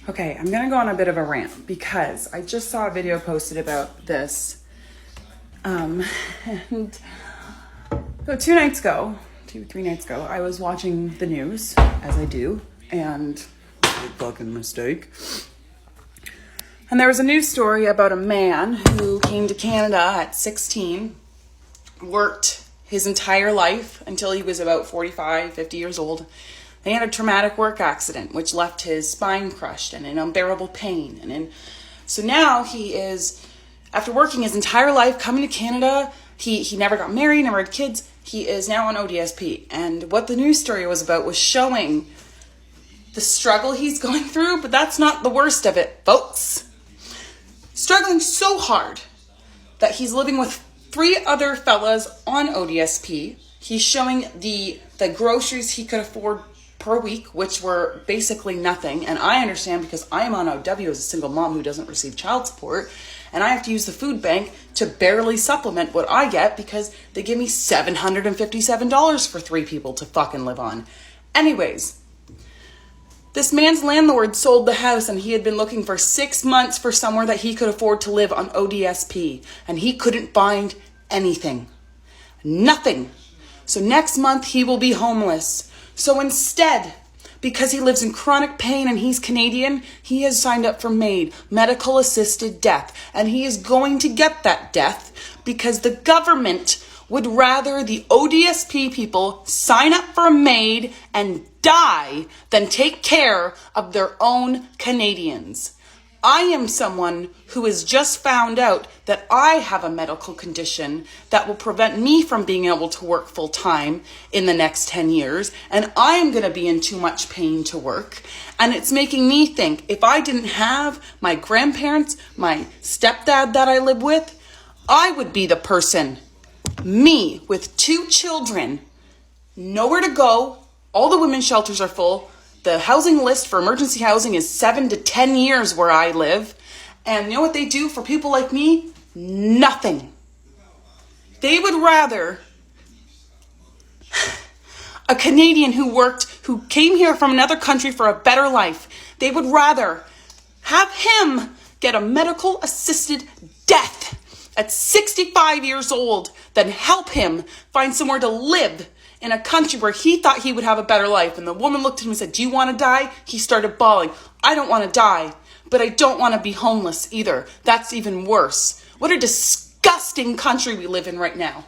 Okay, I'm gonna go on a bit of a rant because I just saw a video posted about this. And so 3 nights ago, I was watching the news, as I do, and big fucking mistake. And there was a news story about a man who came to Canada at 16, worked his entire life until he was about 45, 50 years old. He had a traumatic work accident, which left his spine crushed and in unbearable pain. So now he is, after working his entire life, coming to Canada. He never got married, never had kids. He is now on ODSP. And what the news story was about was showing the struggle he's going through, but that's not the worst of it, folks. Struggling so hard that he's living with 3 other fellas on ODSP. He's showing the groceries he could afford per week, which were basically nothing. And I understand because I am on OW as a single mom who doesn't receive child support, and I have to use the food bank to barely supplement what I get because they give me $757 for 3 people to fucking live on. Anyways, this man's landlord sold the house and he had been looking for 6 months for somewhere that he could afford to live on ODSP, and he couldn't find anything. Nothing. So next month he will be homeless. So instead, because he lives in chronic pain and he's Canadian, he has signed up for MAID, medical assisted death. And he is going to get that death because the government would rather the ODSP people sign up for MAID and die than take care of their own Canadians. I am someone who has just found out that I have a medical condition that will prevent me from being able to work full time in the next 10 years. And I am going to be in too much pain to work. And it's making me think, if I didn't have my grandparents, my stepdad that I live with, I would be the person, me with 2 children, nowhere to go. All the women's shelters are full. The housing list for emergency housing is 7 to 10 years where I live. And you know what they do for people like me? Nothing. They would rather a Canadian who came here from another country for a better life, they would rather have him get a medical assisted death at 65 years old than help him find somewhere to live in a country where he thought he would have a better life. And the woman looked at him and said, "Do you want to die?" He started bawling. "I don't want to die, but I don't want to be homeless either. That's even worse." What a disgusting country we live in right now.